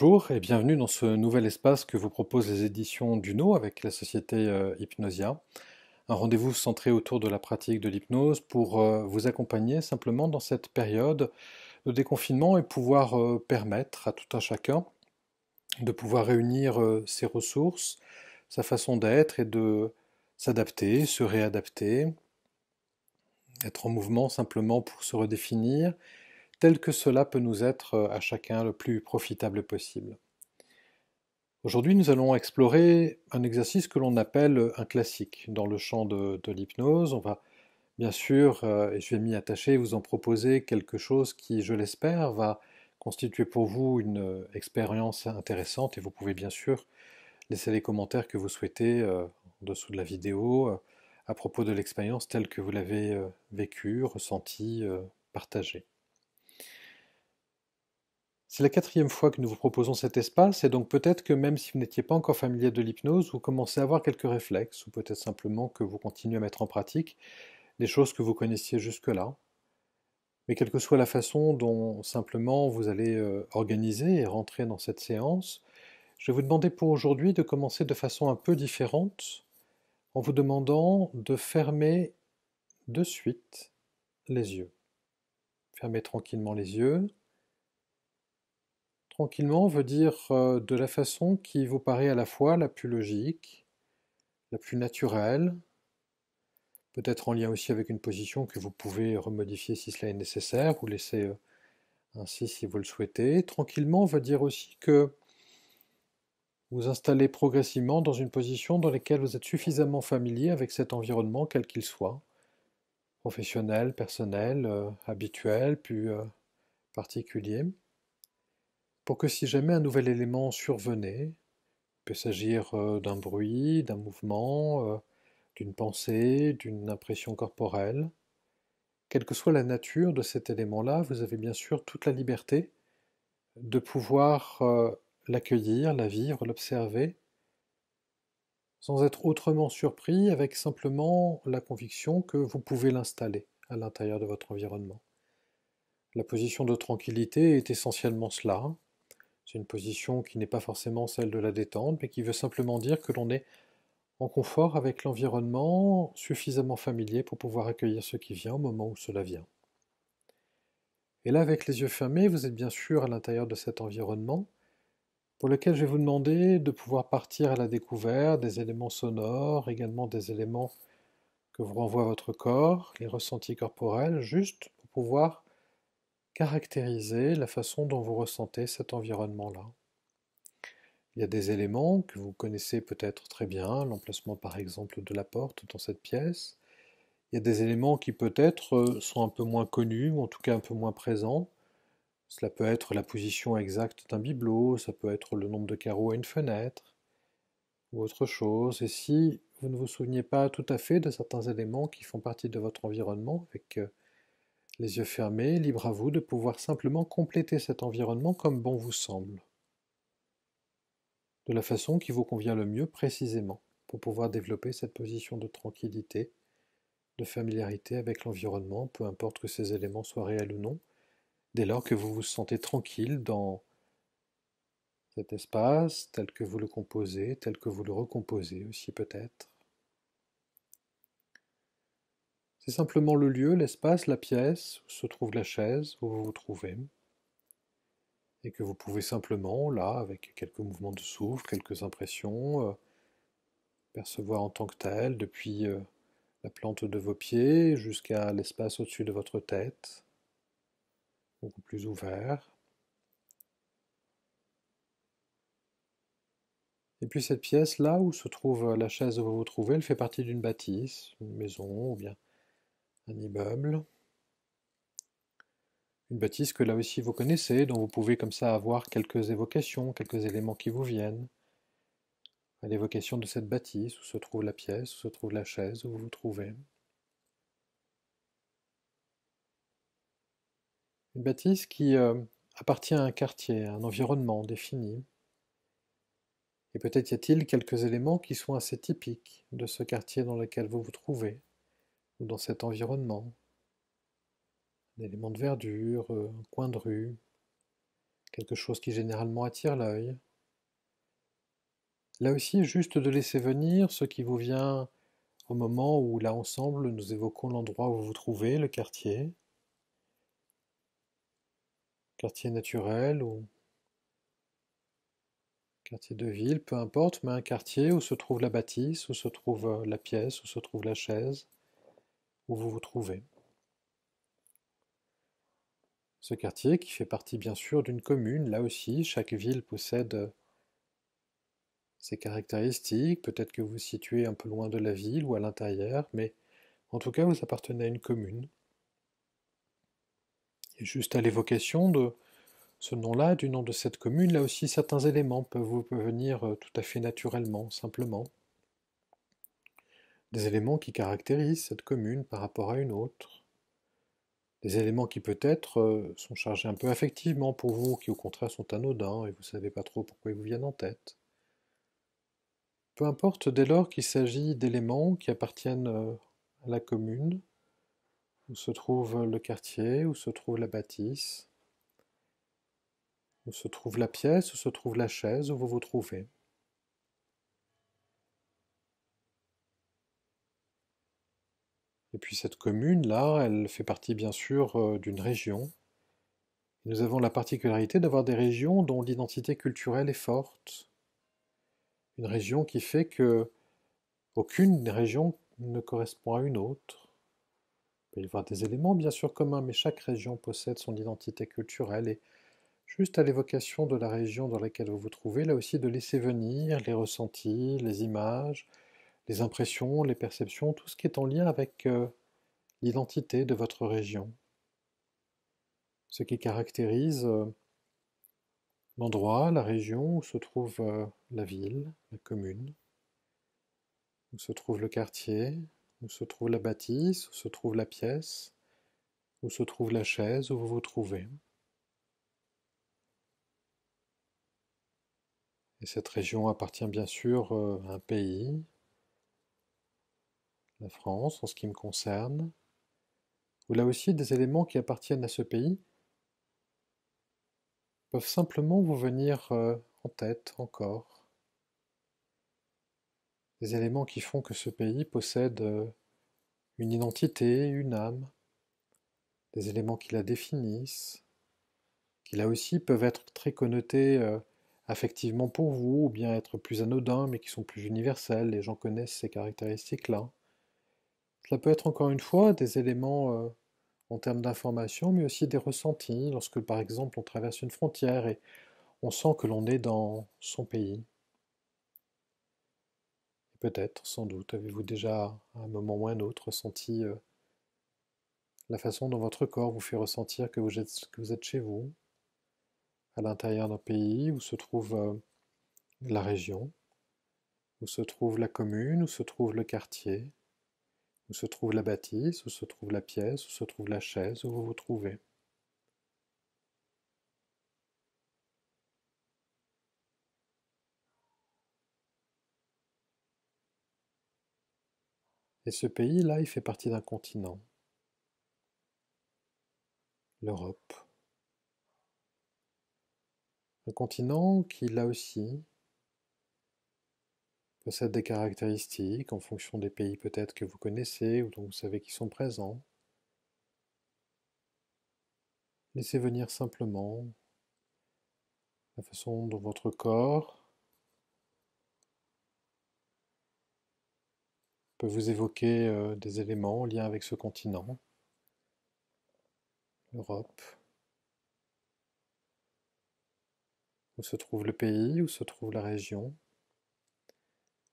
Bonjour et bienvenue dans ce nouvel espace que vous proposent les éditions Duno avec la société Hypnosia. Un rendez-vous centré autour de la pratique de l'hypnose pour vous accompagner simplement dans cette période de déconfinement et pouvoir permettre à tout un chacun de pouvoir réunir ses ressources, sa façon d'être et de s'adapter, se réadapter, être en mouvement simplement pour se redéfinir, tel que cela peut nous être à chacun le plus profitable possible. Aujourd'hui, nous allons explorer un exercice que l'on appelle un classique dans le champ de l'hypnose. On va bien sûr, et je vais m'y attacher, vous en proposer quelque chose qui, je l'espère, va constituer pour vous une expérience intéressante et vous pouvez bien sûr laisser les commentaires que vous souhaitez en dessous de la vidéo à propos de l'expérience telle que vous l'avez vécue, ressentie, partagée. C'est la quatrième fois que nous vous proposons cet espace, et donc peut-être que même si vous n'étiez pas encore familier de l'hypnose, vous commencez à avoir quelques réflexes, ou peut-être simplement que vous continuez à mettre en pratique des choses que vous connaissiez jusque-là. Mais quelle que soit la façon dont simplement vous allez organiser et rentrer dans cette séance, je vais vous demander pour aujourd'hui de commencer de façon un peu différente, en vous demandant de fermer de suite les yeux. Fermez tranquillement les yeux. Tranquillement veut dire de la façon qui vous paraît à la fois la plus logique, la plus naturelle, peut-être en lien aussi avec une position que vous pouvez remodifier si cela est nécessaire, vous laissez ainsi si vous le souhaitez. Tranquillement veut dire aussi que vous installez progressivement dans une position dans laquelle vous êtes suffisamment familier avec cet environnement, quel qu'il soit, professionnel, personnel, habituel, plus particulier, pour que si jamais un nouvel élément survenait, il peut s'agir d'un bruit, d'un mouvement, d'une pensée, d'une impression corporelle. Quelle que soit la nature de cet élément-là, vous avez bien sûr toute la liberté de pouvoir l'accueillir, la vivre, l'observer, sans être autrement surpris, avec simplement la conviction que vous pouvez l'installer à l'intérieur de votre environnement. La position de tranquillité est essentiellement cela. C'est une position qui n'est pas forcément celle de la détente, mais qui veut simplement dire que l'on est en confort avec l'environnement, suffisamment familier pour pouvoir accueillir ce qui vient au moment où cela vient. Et là, avec les yeux fermés, vous êtes bien sûr à l'intérieur de cet environnement, pour lequel je vais vous demander de pouvoir partir à la découverte des éléments sonores, également des éléments que vous renvoie votre corps, les ressentis corporels, juste pour pouvoir caractériser la façon dont vous ressentez cet environnement-là. Il y a des éléments que vous connaissez peut-être très bien, l'emplacement par exemple de la porte dans cette pièce. Il y a des éléments qui peut-être sont un peu moins connus, ou en tout cas un peu moins présents. Cela peut être la position exacte d'un bibelot, ça peut être le nombre de carreaux à une fenêtre, ou autre chose. Et si vous ne vous souveniez pas tout à fait de certains éléments qui font partie de votre environnement, avec les yeux fermés, libre à vous de pouvoir simplement compléter cet environnement comme bon vous semble, de la façon qui vous convient le mieux précisément, pour pouvoir développer cette position de tranquillité, de familiarité avec l'environnement, peu importe que ces éléments soient réels ou non, dès lors que vous vous sentez tranquille dans cet espace, tel que vous le composez, tel que vous le recomposez aussi peut-être. C'est simplement le lieu, l'espace, la pièce où se trouve la chaise, où vous vous trouvez, et que vous pouvez simplement, là, avec quelques mouvements de souffle, quelques impressions, percevoir en tant que tel, depuis la plante de vos pieds jusqu'à l'espace au-dessus de votre tête, beaucoup plus ouvert. Et puis cette pièce, là où se trouve la chaise où vous vous trouvez, elle fait partie d'une bâtisse, une maison ou bien un immeuble. Une bâtisse que là aussi vous connaissez, dont vous pouvez comme ça avoir quelques évocations, quelques éléments qui vous viennent à l'évocation de cette bâtisse, où se trouve la pièce, où se trouve la chaise, où vous vous trouvez. Une bâtisse qui appartient à un quartier, à un environnement défini. Et peut-être y a-t-il quelques éléments qui sont assez typiques de ce quartier dans lequel vous vous trouvez, ou dans cet environnement. Un élément de verdure, un coin de rue, quelque chose qui généralement attire l'œil. Là aussi, juste de laisser venir ce qui vous vient au moment où, là ensemble, nous évoquons l'endroit où vous vous trouvez, le quartier naturel ou quartier de ville, peu importe, mais un quartier où se trouve la bâtisse, où se trouve la pièce, où se trouve la chaise, où vous vous trouvez. Ce quartier qui fait partie bien sûr d'une commune, là aussi, chaque ville possède ses caractéristiques, peut-être que vous vous situez un peu loin de la ville ou à l'intérieur, mais en tout cas vous appartenez à une commune. Et juste à l'évocation de ce nom-là, du nom de cette commune, là aussi certains éléments peuvent vous venir tout à fait naturellement, simplement. Des éléments qui caractérisent cette commune par rapport à une autre. Des éléments qui peut-être sont chargés un peu affectivement pour vous, qui au contraire sont anodins et vous ne savez pas trop pourquoi ils vous viennent en tête. Peu importe dès lors qu'il s'agit d'éléments qui appartiennent à la commune, où se trouve le quartier, où se trouve la bâtisse, où se trouve la pièce, où se trouve la chaise, où vous vous trouvez. Et puis cette commune-là, elle fait partie bien sûr d'une région. Nous avons la particularité d'avoir des régions dont l'identité culturelle est forte. Une région qui fait que aucune région ne correspond à une autre. Il peut y avoir des éléments bien sûr communs, mais chaque région possède son identité culturelle et juste à l'évocation de la région dans laquelle vous vous trouvez, là aussi de laisser venir les ressentis, les images, les impressions, les perceptions, tout ce qui est en lien avec l'identité de votre région. Ce qui caractérise l'endroit, la région où se trouve la ville, la commune, où se trouve le quartier, où se trouve la bâtisse, où se trouve la pièce, où se trouve la chaise où vous vous trouvez. Et cette région appartient bien sûr à un pays, la France en ce qui me concerne, où là aussi des éléments qui appartiennent à ce pays peuvent simplement vous venir en tête encore. Des éléments qui font que ce pays possède une identité, une âme, des éléments qui la définissent, qui là aussi peuvent être très connotés affectivement pour vous, ou bien être plus anodins, mais qui sont plus universels, les gens connaissent ces caractéristiques-là. Cela peut être encore une fois des éléments en termes d'information, mais aussi des ressentis, lorsque par exemple on traverse une frontière et on sent que l'on est dans son pays. Et peut-être, sans doute, avez-vous déjà, à un moment ou un autre, ressenti la façon dont votre corps vous fait ressentir que vous êtes chez vous, à l'intérieur d'un pays où se trouve la région, où se trouve la commune, où se trouve le quartier, où se trouve la bâtisse, où se trouve la pièce, où se trouve la chaise, où vous vous trouvez. Et ce pays-là, il fait partie d'un continent, l'Europe. Un continent qui, là aussi, possède des caractéristiques en fonction des pays peut-être que vous connaissez ou dont vous savez qu'ils sont présents. Laissez venir simplement la façon dont votre corps peut vous évoquer des éléments en lien avec ce continent, l'Europe, où se trouve le pays, où se trouve la région,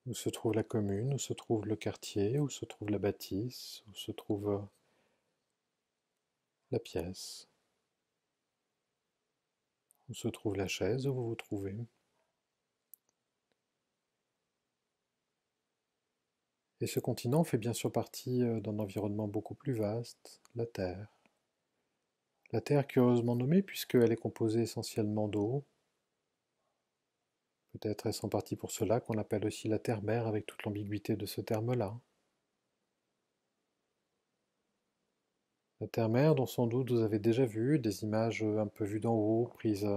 où se trouve la commune, où se trouve le quartier, où se trouve la bâtisse, où se trouve la pièce, où se trouve la chaise où vous vous trouvez. Et ce continent fait bien sûr partie d'un environnement beaucoup plus vaste, la Terre. La Terre curieusement nommée puisqu'elle est composée essentiellement d'eau. Peut-être est-ce en partie pour cela qu'on l'appelle aussi la Terre-Mère avec toute l'ambiguïté de ce terme-là. La Terre-Mère dont sans doute vous avez déjà vu des images un peu vues d'en haut, prises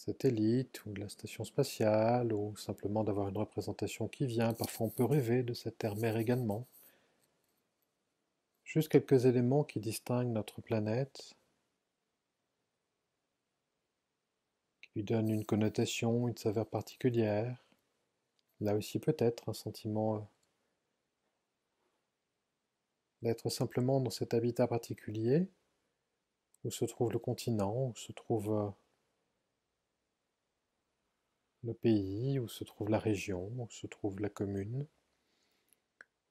satellite ou de la station spatiale, ou simplement d'avoir une représentation qui vient. Parfois on peut rêver de cette terre-mère également. Juste quelques éléments qui distinguent notre planète, qui lui donnent une connotation, une saveur particulière. Là aussi peut-être un sentiment d'être simplement dans cet habitat particulier, où se trouve le continent, où se trouve le pays, où se trouve la région, où se trouve la commune,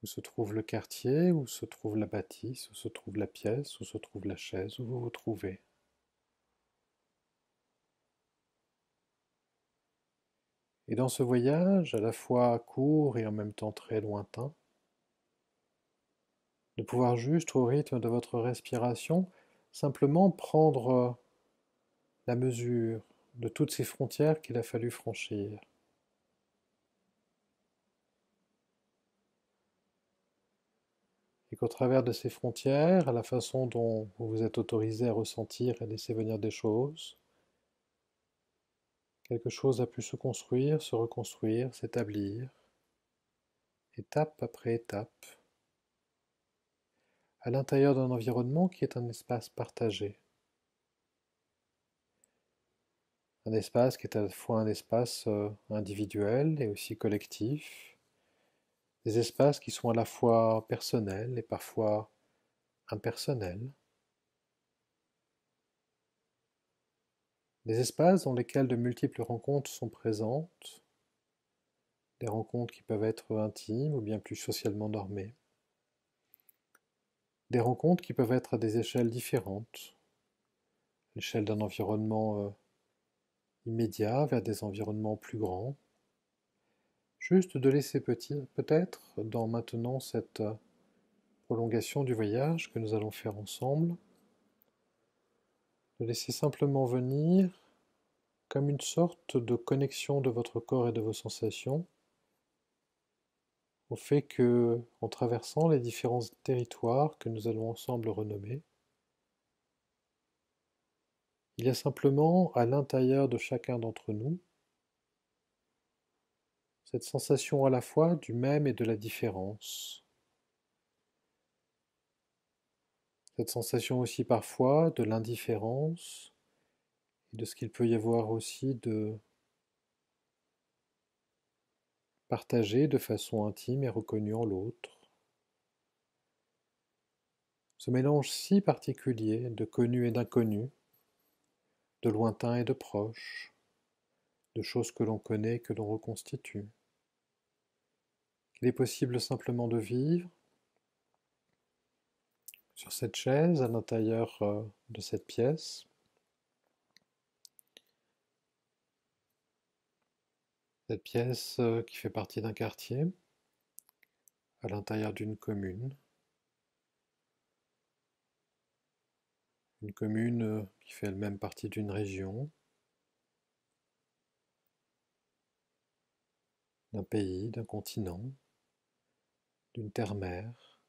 où se trouve le quartier, où se trouve la bâtisse, où se trouve la pièce, où se trouve la chaise, où vous vous trouvez. Et dans ce voyage, à la fois court et en même temps très lointain, de pouvoir juste au rythme de votre respiration, simplement prendre la mesure de toutes ces frontières qu'il a fallu franchir. Et qu'au travers de ces frontières, à la façon dont vous vous êtes autorisé à ressentir et à laisser venir des choses, quelque chose a pu se construire, se reconstruire, s'établir, étape après étape, à l'intérieur d'un environnement qui est un espace partagé. Un espace qui est à la fois un espace individuel et aussi collectif, des espaces qui sont à la fois personnels et parfois impersonnels, des espaces dans lesquels de multiples rencontres sont présentes, des rencontres qui peuvent être intimes ou bien plus socialement normées, des rencontres qui peuvent être à des échelles différentes, l'échelle d'un environnement immédiat vers des environnements plus grands, juste de laisser peut-être dans maintenant cette prolongation du voyage que nous allons faire ensemble, de laisser simplement venir comme une sorte de connexion de votre corps et de vos sensations au fait que, en traversant les différents territoires que nous allons ensemble renommer, il y a simplement à l'intérieur de chacun d'entre nous cette sensation à la fois du même et de la différence, cette sensation aussi parfois de l'indifférence et de ce qu'il peut y avoir aussi de partagé de façon intime et reconnue en l'autre. Ce mélange si particulier de connu et d'inconnu, de lointain et de proche, de choses que l'on connaît et que l'on reconstitue. Il est possible simplement de vivre sur cette chaise à l'intérieur de cette pièce, qui fait partie d'un quartier, à l'intérieur d'une commune, une commune qui fait elle-même partie d'une région, d'un pays, d'un continent, d'une terre-mère.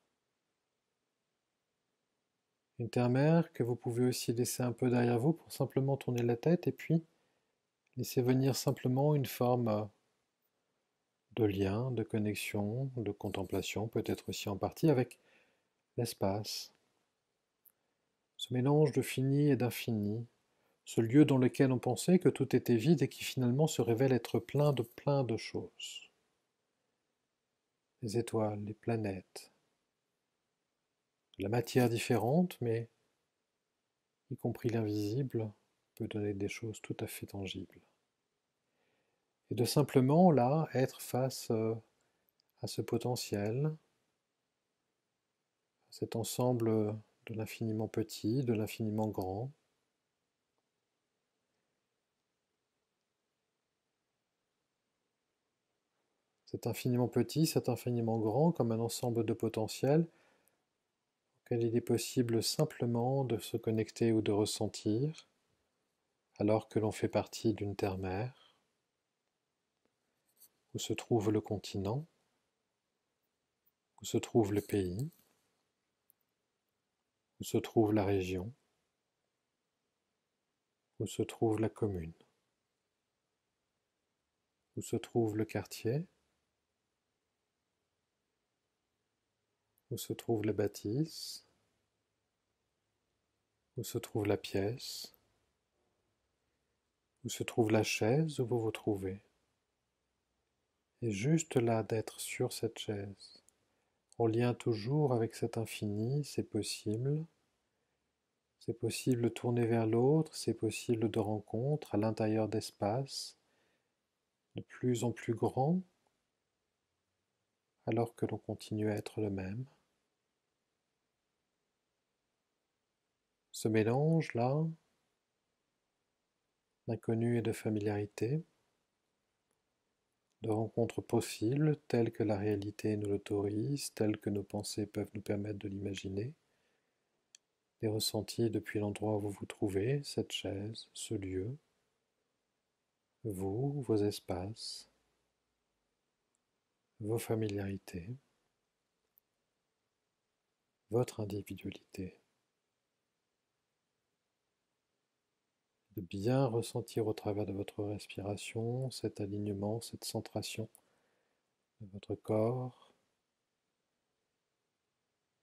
Une terre-mère que vous pouvez aussi laisser un peu derrière vous pour simplement tourner la tête et puis laisser venir simplement une forme de lien, de connexion, de contemplation, peut-être aussi en partie avec l'espace. Ce mélange de fini et d'infini, ce lieu dans lequel on pensait que tout était vide et qui finalement se révèle être plein de choses. Les étoiles, les planètes, la matière différente, mais y compris l'invisible, peut donner des choses tout à fait tangibles. Et de simplement, là, être face à ce potentiel, à cet ensemble de l'infiniment petit, de l'infiniment grand, cet infiniment petit, cet infiniment grand, comme un ensemble de potentiels auquel il est possible simplement de se connecter ou de ressentir, alors que l'on fait partie d'une terre-mère, où se trouve le continent, où se trouve le pays, où se trouve la région, où se trouve la commune. où se trouve le quartier, où se trouve la bâtisse, où se trouve la pièce, où se trouve la chaise où vous vous trouvez. Et juste là d'être sur cette chaise, en lien toujours avec cet infini, c'est possible. C'est possible de tourner vers l'autre, c'est possible de rencontres à l'intérieur d'espaces de plus en plus grands, alors que l'on continue à être le même. Ce mélange-là, d'inconnu et de familiarité, de rencontres possibles telles que la réalité nous l'autorise, telles que nos pensées peuvent nous permettre de l'imaginer, des ressentis depuis l'endroit où vous vous trouvez, cette chaise, ce lieu, vous, vos espaces, vos familiarités, votre individualité. De bien ressentir au travers de votre respiration cet alignement, cette centration de votre corps,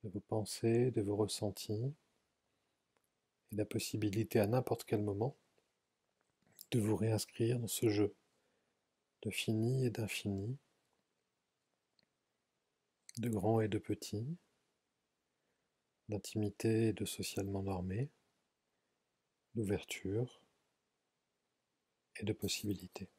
de vos pensées, de vos ressentis, et la possibilité à n'importe quel moment de vous réinscrire dans ce jeu de fini et d'infini, de grand et de petit, d'intimité et de socialement normé, d'ouverture et de possibilités.